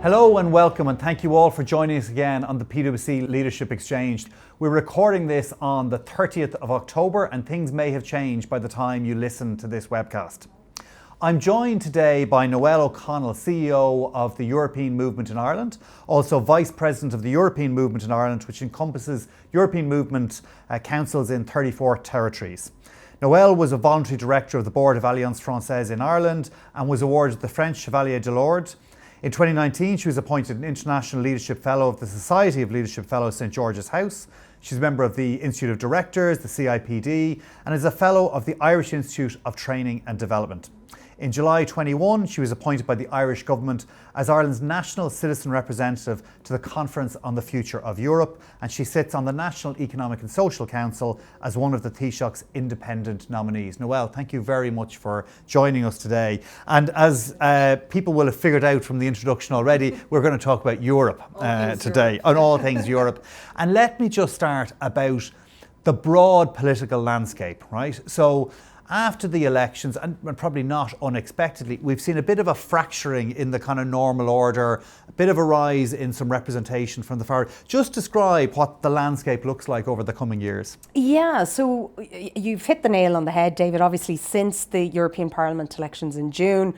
Hello and welcome, and thank you all for joining us again on the PwC Leadership Exchange. We're recording this on the 30th of October, and things may have changed by the time you listen to this webcast. I'm joined today by Noelle O'Connell, CEO of the European Movement in Ireland, also Vice President of the European Movement in Ireland, which encompasses European Movement councils in 34 territories. Noelle was a voluntary director of the Board of Alliance Française in Ireland and was awarded the French Chevalier de l'Ordre. In 2019, she was appointed an International Leadership Fellow of the Society of Leadership Fellows St George's House. She's a member of the Institute of Directors, the CIPD, and is a Fellow of the Irish Institute of Training and Development. In July 21, she was appointed by the Irish Government as Ireland's National Citizen Representative to the Conference on the Future of Europe, and she sits on the National Economic and Social Council as one of the Taoiseach's independent nominees. Noelle, thank you very much for joining us today. And as people will have figured out from the introduction already, we're going to talk about Europe today, on all things Europe. And let me just start about the broad political landscape, right? So, after the elections, and probably not unexpectedly, we've seen a bit of a fracturing in the kind of normal order, a bit of a rise in some representation from the far. Just describe what the landscape looks like over the coming years. Yeah, so you've hit the nail on the head, David. Obviously, since the European Parliament elections in June,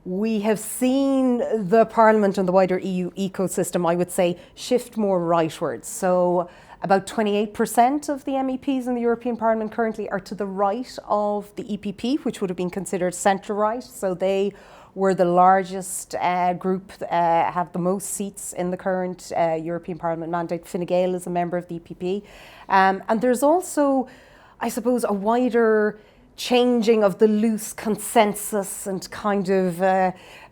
we have seen the Parliament and the wider EU ecosystem, I would say, shift more rightwards. So about 28% of the MEPs in the European Parliament currently are to the right of the EPP, which would have been considered centre-right. So they were the largest group, have the most seats in the current European Parliament mandate. Fine Gael is a member of the EPP. And there's also, I suppose, a wider changing of the loose consensus and kind of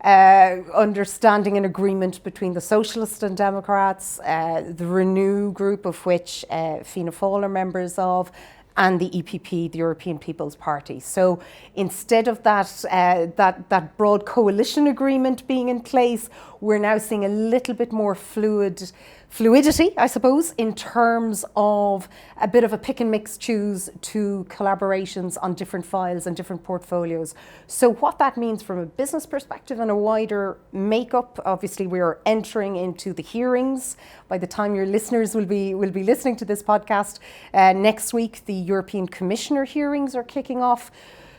understanding and agreement between the Socialists and Democrats, the Renew group, of which Fianna Fáil are members of, and the EPP, the European People's Party. So instead of that broad coalition agreement being in place, we're now seeing a little bit more fluidity, I suppose, in terms of a bit of a pick and mix choose to collaborations on different files and different portfolios. So what that means from a business perspective and a wider makeup, obviously we're entering into the hearings. By the time your listeners will be listening to this podcast, next week the European Commissioner hearings are kicking off.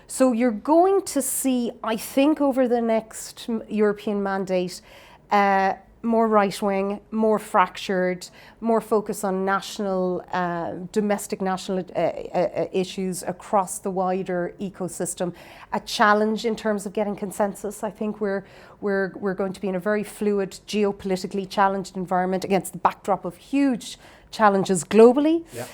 So you're going to see, I think, over the next European mandate, more right-wing, more fractured, more focus on domestic national issues across the wider ecosystem. A challenge in terms of getting consensus. I think we're going to be in a very fluid, geopolitically challenged environment against the backdrop of huge challenges globally. Yeah.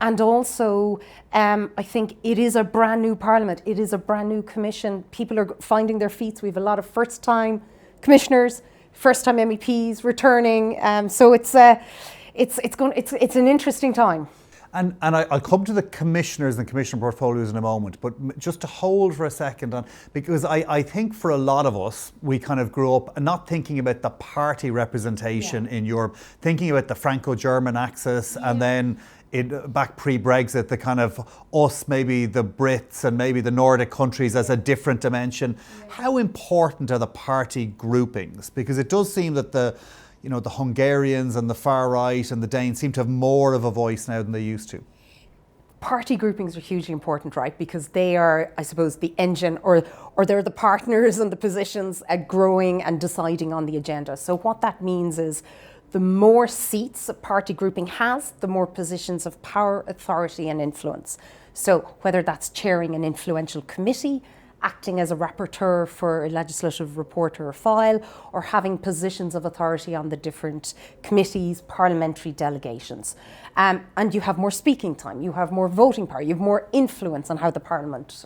And also, I think it is a brand new parliament. It is a brand new commission. People are finding their feet. We have a lot of first-time commissioners, first-time MEPs returning. So it's an interesting time. And I'll come to the commissioners and commissioner portfolios in a moment, but just to hold for a second on, because I think for a lot of us, we kind of grew up not thinking about the party representation in Europe, thinking about the Franco-German axis, and then back pre-Brexit, the kind of us, maybe the Brits and maybe the Nordic countries as a different dimension. Yeah. How important are the party groupings? Because it does seem that the Hungarians and the far right and the Danes seem to have more of a voice now than they used to. Party groupings are hugely important, right? Because they are, I suppose, the engine or they're the partners and the positions at growing and deciding on the agenda. So what that means is the more seats a party grouping has, the more positions of power, authority and influence. So whether that's chairing an influential committee, acting as a rapporteur for a legislative report or a file, or having positions of authority on the different committees, parliamentary delegations. And you have more speaking time, you have more voting power, you have more influence on how the parliament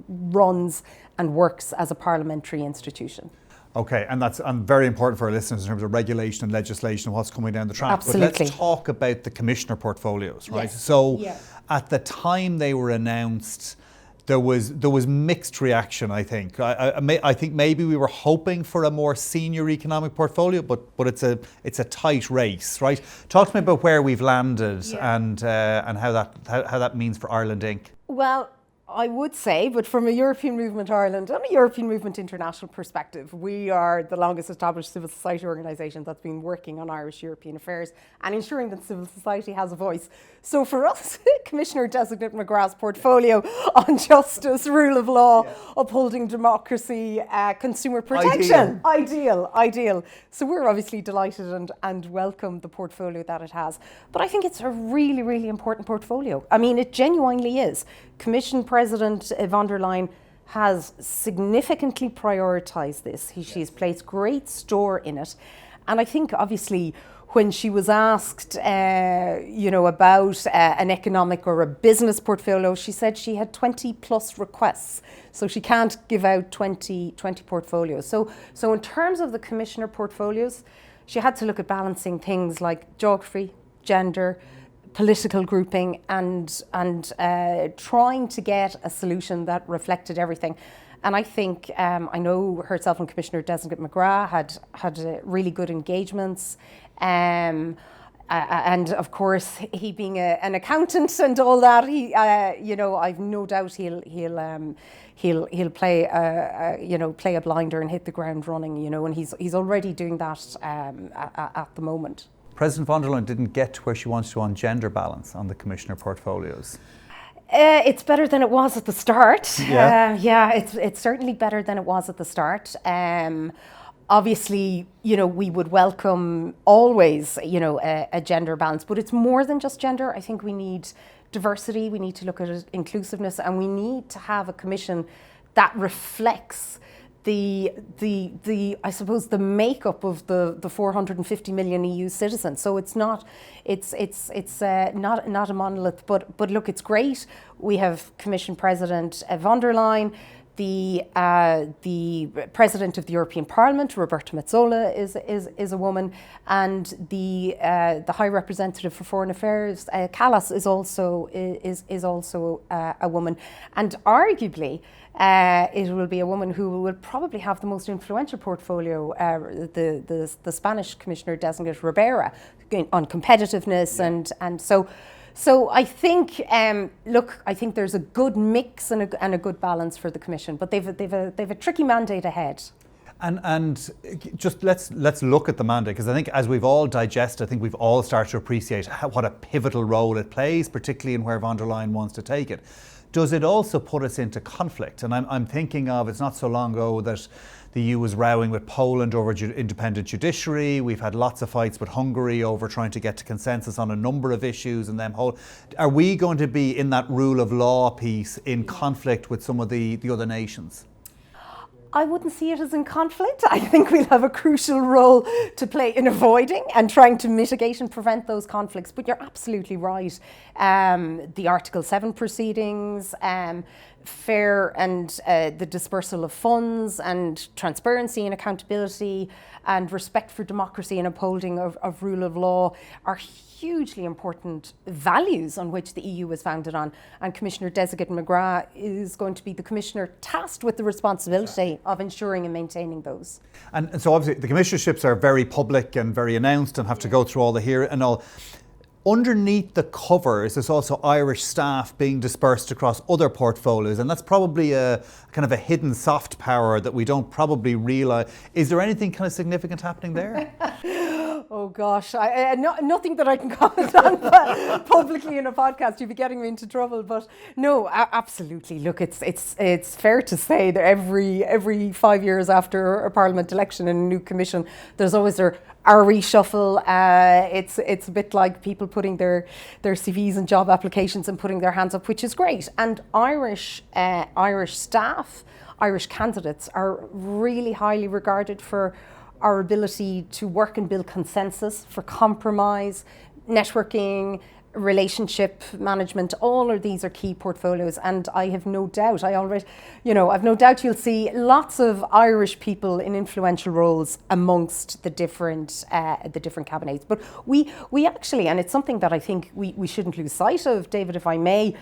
runs and works as a parliamentary institution. Okay, and that's very important for our listeners in terms of regulation and legislation and what's coming down the track. Absolutely. But let's talk about the commissioner portfolios, right? Yes. So at the time they were announced, there was mixed reaction, I think. I think maybe we were hoping for a more senior economic portfolio, but it's a tight race, right? Talk to me about where we've landed and how that means for Ireland Inc. Well, I would say, but from a European Movement Ireland and a European Movement International perspective, we are the longest established civil society organisation that's been working on Irish European affairs and ensuring that civil society has a voice. So for us, Commissioner-designate McGrath's portfolio on justice, rule of law, upholding democracy, consumer protection. Ideal. So we're obviously delighted and welcome the portfolio that it has. But I think it's a really, really important portfolio. I mean, it genuinely is. Commission President von der Leyen has significantly prioritised this. She's placed great store in it. And I think, obviously, when she was asked, about an economic or a business portfolio, she said she had 20 plus requests. So she can't give out 20 portfolios. So in terms of the commissioner portfolios, she had to look at balancing things like geography, gender, political grouping, and trying to get a solution that reflected everything. And I think, I know herself and Commissioner-designate McGrath had really good engagements. And of course, he being an accountant and all that, I've no doubt he'll play a blinder and hit the ground running, and he's already doing that at the moment. President von der Leyen didn't get to where she wants to on gender balance on the commissioner portfolios. It's better than it was at the start. Yeah. It's certainly better than it was at the start. Obviously, we would welcome always, a gender balance, but it's more than just gender. I think we need diversity, we need to look at inclusiveness, and we need to have a commission that reflects the I suppose the makeup of the 450 million EU citizens. So it's not a monolith, but look, it's great. We have Commission President von der Leyen. The President of the European Parliament, Roberta Metsola, is a woman, and the High Representative for Foreign Affairs, Callas, is also a woman, and arguably it will be a woman who will probably have the most influential portfolio, the Spanish Commissioner-designate Ribera, on competitiveness, and so. So I think, I think there's a good mix and a good balance for the Commission, but they've a tricky mandate ahead. And just let's look at the mandate, because I think as we've all digested, I think we've all started to appreciate what a pivotal role it plays, particularly in where von der Leyen wants to take it. Does it also put us into conflict? And I'm thinking of, it's not so long ago that the EU was rowing with Poland over independent judiciary. We've had lots of fights with Hungary over trying to get to consensus on a number of issues. And are we going to be in that rule of law piece in conflict with some of the other nations? I wouldn't see it as in conflict. I think we'll have a crucial role to play in avoiding and trying to mitigate and prevent those conflicts. But you're absolutely right. The Article 7 proceedings, fair and the dispersal of funds, and transparency and accountability, and respect for democracy and upholding of rule of law are hugely important values on which the EU is founded on. And Commissioner-designate McGrath is going to be the commissioner tasked with the responsibility of ensuring and maintaining those. And so obviously the commissionerships are very public and very announced and have to go through all the hearing and all. Underneath the covers, there's also Irish staff being dispersed across other portfolios, and that's probably a kind of a hidden soft power that we don't probably realise. Is there anything kind of significant happening there? Oh gosh, nothing that I can comment on publicly in a podcast. You'd be getting me into trouble. But no, absolutely. Look, it's fair to say that every 5 years after a Parliament election and a new commission, there's always a reshuffle. It's a bit like people putting their CVs and job applications and putting their hands up, which is great. And Irish staff, Irish candidates are really highly regarded for our ability to work and build consensus, for compromise, networking, relationship management. All of these are key portfolios, and I have no doubt, I've no doubt you'll see lots of Irish people in influential roles amongst the different cabinets. But we actually, and it's something that I think we shouldn't lose sight of, David, if I may,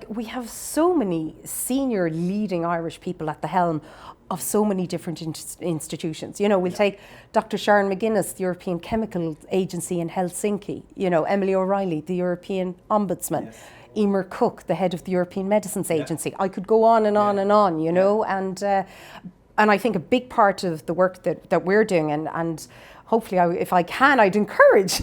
we have so many senior leading Irish people at the helm of so many different institutions. We'll take Dr. Sharon McGuinness, the European Chemical Agency in Helsinki, Emily O'Reilly, the European Ombudsman. Yes. Emer Cook, the head of the European Medicines Agency. I could go on and on and on, you know, and I think a big part of the work that we're doing, and hopefully, if I can, I'd encourage,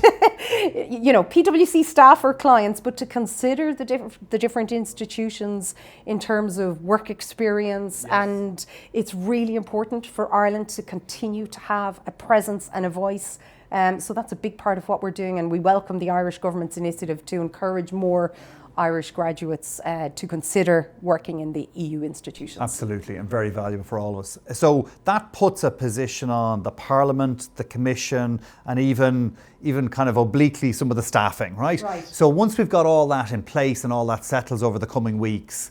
you know, PwC staff or clients, but to consider the different institutions in terms of work experience. Yes. And it's really important for Ireland to continue to have a presence and a voice. So that's a big part of what we're doing, and we welcome the Irish government's initiative to encourage more Irish graduates to consider working in the EU institutions. Absolutely, and very valuable for all of us. So that puts a position on the Parliament, the Commission, and even kind of obliquely some of the staffing, right? Right. So once we've got all that in place and all that settles over the coming weeks,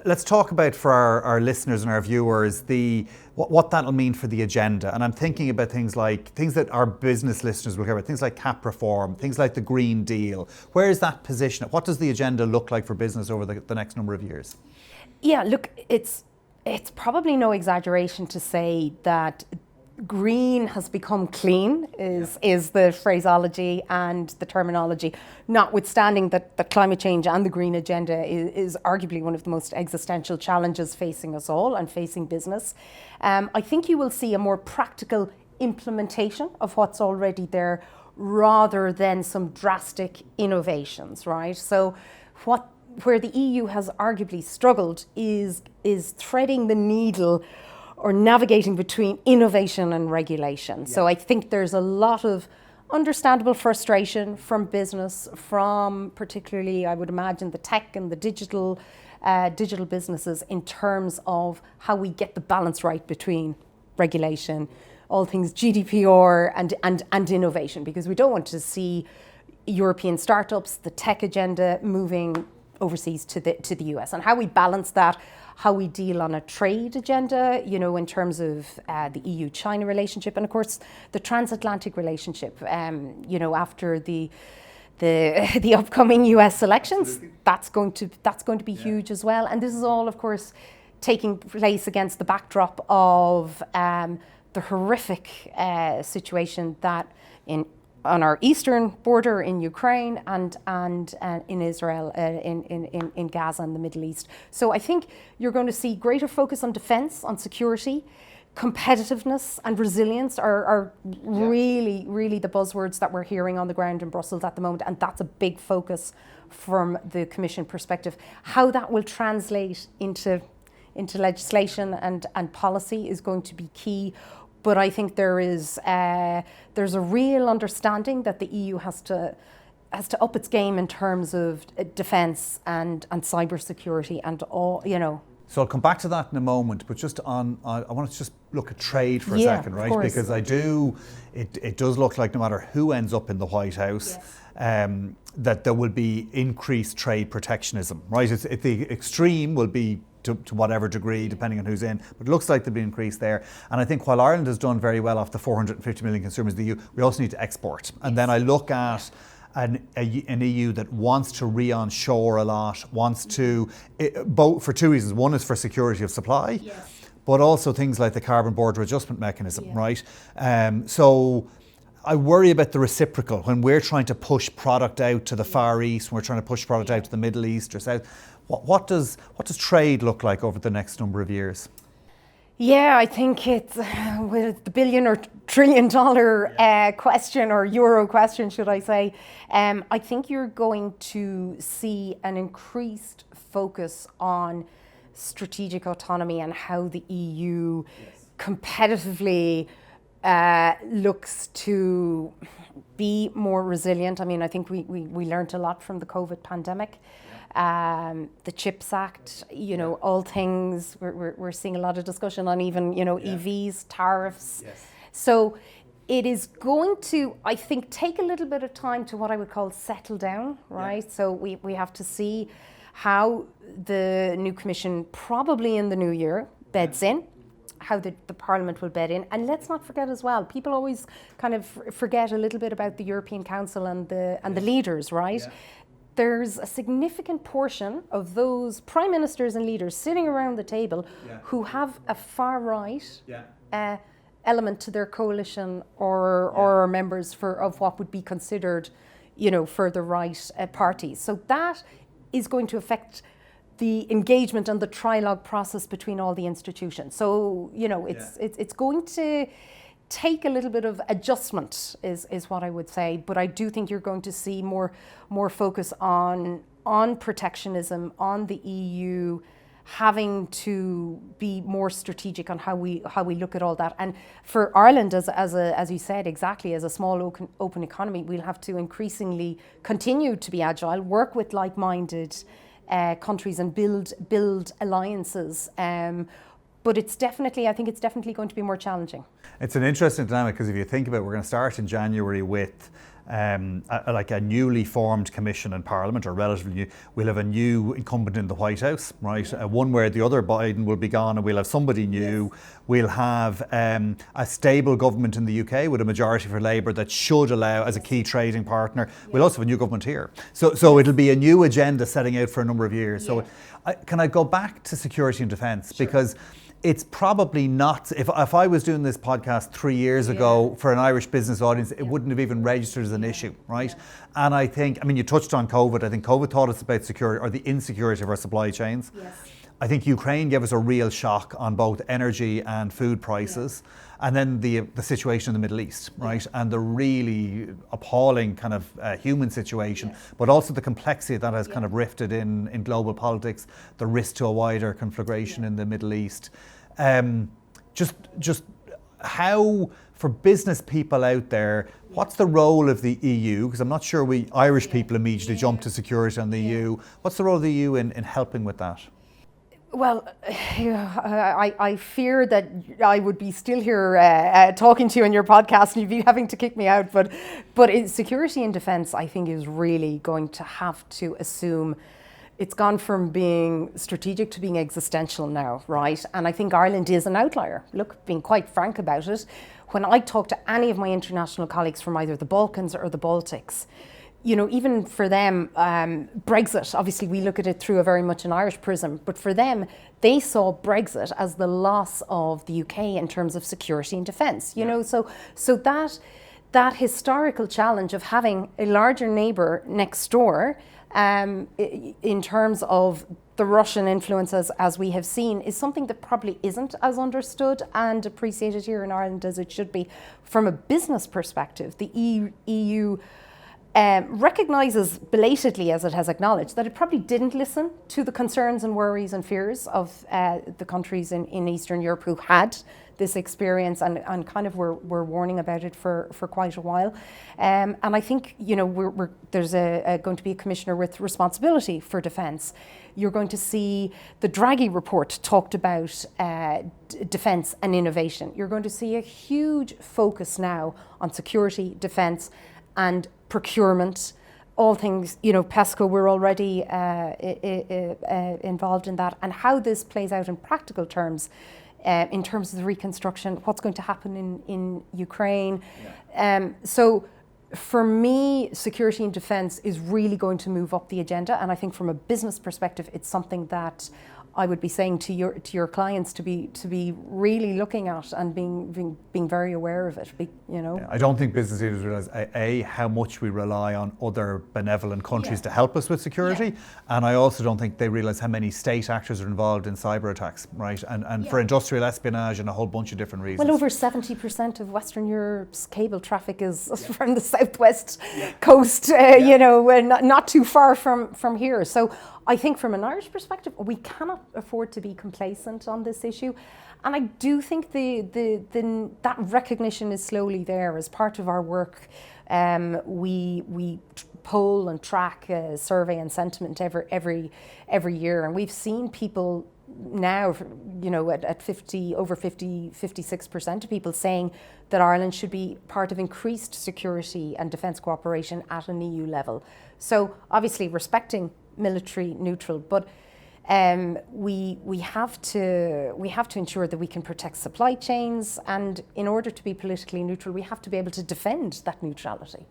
let's talk about, for our listeners and our viewers, what that'll mean for the agenda. And I'm thinking about things that our business listeners will hear about, things like cap reform, things like the Green Deal. Where is that position? What does the agenda look like for business over the next number of years? Yeah, look, it's probably no exaggeration to say that green has become clean is the phraseology and the terminology, notwithstanding that the climate change and the green agenda is arguably one of the most existential challenges facing us all and facing business. I think you will see a more practical implementation of what's already there rather than some drastic innovations, right? So where the EU has arguably struggled is threading the needle or navigating between innovation and regulation. Yeah. So I think there's a lot of understandable frustration from business, from particularly, I would imagine, the tech and the digital businesses in terms of how we get the balance right between regulation, all things GDPR and innovation, because we don't want to see European startups, the tech agenda moving overseas to the US, and how we balance that, how we deal on a trade agenda, you know, in terms of the EU-China relationship, and of course the transatlantic relationship, you know, after the upcoming US elections. Absolutely. That's going to be huge as well. And this is all, of course, taking place against the backdrop of the horrific situation that on our eastern border in Ukraine and in Israel, in Gaza and the Middle East. So I think you're going to see greater focus on defence, on security, competitiveness and resilience are really, really the buzzwords that we're hearing on the ground in Brussels at the moment. And that's a big focus from the Commission perspective. How that will translate into legislation and policy is going to be key. But I think there's a real understanding that the EU has to up its game in terms of defence and cybersecurity and all, you know. So I'll come back to that in a moment, but just I want to just look at trade for a second, right? Course. Because it does look like no matter who ends up in the White House, yes. That there will be increased trade protectionism, right? The extreme will be to whatever degree, depending on who's in, but it looks like there'll be an increase there. And I think while Ireland has done very well off the 450 million consumers of the EU, we also need to export. And then I look at an EU that wants to re-onshore a lot, wants to, both for two reasons. One is for security of supply, yes. But also things like the carbon border adjustment mechanism, right? So I worry about the reciprocal when we're trying to push product out to the Far East, when we're trying to push product out to the Middle East or South. What does trade look like over the next number of years? Yeah, I think it's with the billion or trillion dollar question, or euro question, should I say. I think you're going to see an increased focus on strategic autonomy and how the EU competitively looks to be more resilient. I mean, I think we learned a lot from the COVID pandemic. The CHIPS Act, you know, all things, we're seeing a lot of discussion on even, you know, EVs, tariffs. Yes. So it is going to, I think, take a little bit of time to what I would call settle down, right? Yeah. So we have to see how the new Commission, probably in the new year, beds in, how the Parliament will bed in. And let's not forget as well, people always kind of forget a little bit about the European Council and the leaders, right? Yeah. There's a significant portion of those prime ministers and leaders sitting around the table who have a far right element to their coalition or members of what would be considered, you know, further right parties. So that is going to affect the engagement and the trilogue process between all the institutions. So, it's going to take a little bit of adjustment is what I would say, but I do think you're going to see more focus on protectionism, on the EU having to be more strategic on how we look at all that. And for Ireland, as you said, exactly, as a small open economy, we'll have to increasingly continue to be agile, work with like-minded countries and build alliances. But I think it's definitely going to be more challenging. It's an interesting dynamic because if you think about it, we're going to start in January with a newly formed commission in Parliament, or relatively new. We'll have a new incumbent in the White House, right? One way or the other, Biden will be gone and we'll have somebody new. Yes. We'll have a stable government in the UK with a majority for Labour that should allow as a key trading partner. Yes. We'll also have a new government here. So it'll be a new agenda setting out for a number of years. Yeah. So can I go back to security and defence? Sure. Because it's probably not, if I was doing this podcast 3 years ago for an Irish business audience, it wouldn't have even registered as an issue, right? And I think, you touched on COVID. I think COVID taught us about security, or the insecurity of our supply chains. Yes. I think Ukraine gave us a real shock on both energy and food prices. Yeah. And then the situation in the Middle East, right? Yeah. And the really appalling kind of human situation, yes. But also the complexity that has kind of rifted in global politics, the risk to a wider conflagration in the Middle East. Just how, for business people out there, what's the role of the EU? Because I'm not sure Irish people immediately jump to security on the EU. What's the role of the EU in helping with that? Well, I fear that I would be still here talking to you on your podcast and you'd be having to kick me out. But security and defence, I think, is really going to have to assume it's gone from being strategic to being existential now, right? And I think Ireland is an outlier. Look, being quite frank about it, when I talk to any of my international colleagues from either the Balkans or the Baltics, even for them, Brexit, obviously we look at it through a very much an Irish prism, but for them, they saw Brexit as the loss of the UK in terms of security and defence, so that historical challenge of having a larger neighbour next door, in terms of the Russian influence as we have seen, is something that probably isn't as understood and appreciated here in Ireland as it should be. From a business perspective, the EU recognises belatedly, as it has acknowledged, that it probably didn't listen to the concerns and worries and fears of the countries in Eastern Europe who had this experience and kind of were warning about it for quite a while. And I think, there's going to be a commissioner with responsibility for defence. You're going to see the Draghi report talked about defence and innovation. You're going to see a huge focus now on security, defence and procurement, all things, PESCO, we're already involved in that, and how this plays out in practical terms, in terms of the reconstruction, what's going to happen in Ukraine. Yeah. So for me, security and defence is really going to move up the agenda, and I think from a business perspective, it's something that I would be saying to your clients to be really looking at and being very aware of it. Yeah, I don't think business leaders realise how much we rely on other benevolent countries to help us with security, and I also don't think they realise how many state actors are involved in cyber attacks, right? And for industrial espionage and a whole bunch of different reasons. Well, over 70% of Western Europe's cable traffic is from the southwest coast, not too far from here. So I think from an Irish perspective, we cannot afford to be complacent on this issue. And I do think that recognition is slowly there. As part of our work, we poll and track survey and sentiment every year. And we've seen people now, at 56% of people saying that Ireland should be part of increased security and defence cooperation at an EU level. So obviously respecting military neutral, but we have to ensure that we can protect supply chains, and in order to be politically neutral, we have to be able to defend that neutrality.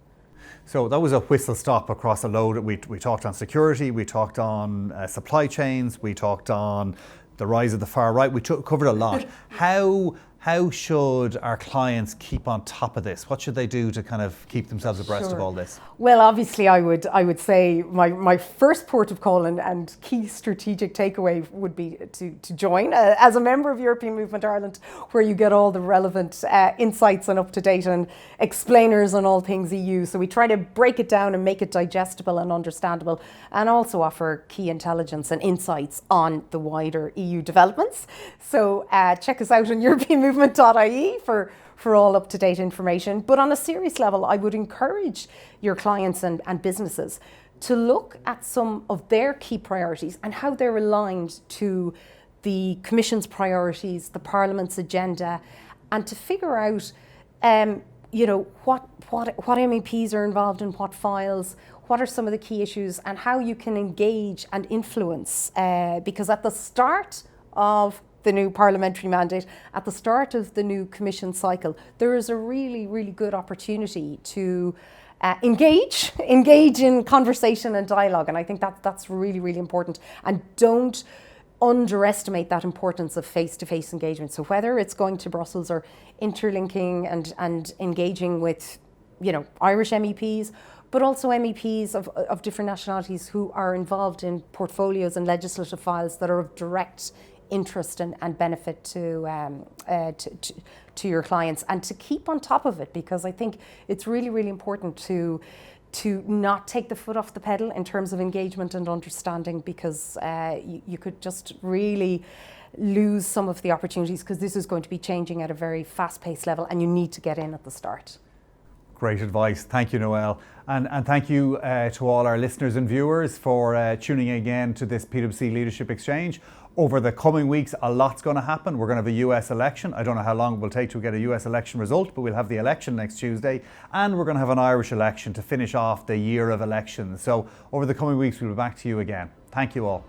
So that was a whistle stop across a load. We talked on security, we talked on supply chains, we talked on the rise of the far right. We covered a lot. How How should our clients keep on top of this? What should they do to kind of keep themselves abreast of all this? Well, obviously, I would say my first port of call and key strategic takeaway would be to join as a member of European Movement Ireland, where you get all the relevant insights and up-to-date and explainers on all things EU. So we try to break it down and make it digestible and understandable, and also offer key intelligence and insights on the wider EU developments. So check us out on europeanmovement.ie for all up-to-date information. But on a serious level, I would encourage your clients and businesses to look at some of their key priorities and how they're aligned to the Commission's priorities, the Parliament's agenda, and to figure out what MEPs are involved in what files, what are some of the key issues, and how you can engage and influence. Because at the start of the new parliamentary mandate, at the start of the new Commission cycle, there is a really, really good opportunity to engage in conversation and dialogue. And I think that's really, really important. And don't underestimate that importance of face-to-face engagement. So whether it's going to Brussels or interlinking and engaging with, Irish MEPs, but also MEPs of different nationalities who are involved in portfolios and legislative files that are of direct interest and benefit to your clients, and to keep on top of it, because I think it's really, really important to not take the foot off the pedal in terms of engagement and understanding, because you could just really lose some of the opportunities, because this is going to be changing at a very fast-paced level, and you need to get in at the start. Great advice. Thank you, Noelle. And thank you to all our listeners and viewers for tuning in again to this PwC Leadership Exchange. Over the coming weeks, a lot's going to happen. We're going to have a US election. I don't know how long it will take to get a US election result, but we'll have the election next Tuesday. And we're going to have an Irish election to finish off the year of elections. So over the coming weeks, we'll be back to you again. Thank you all.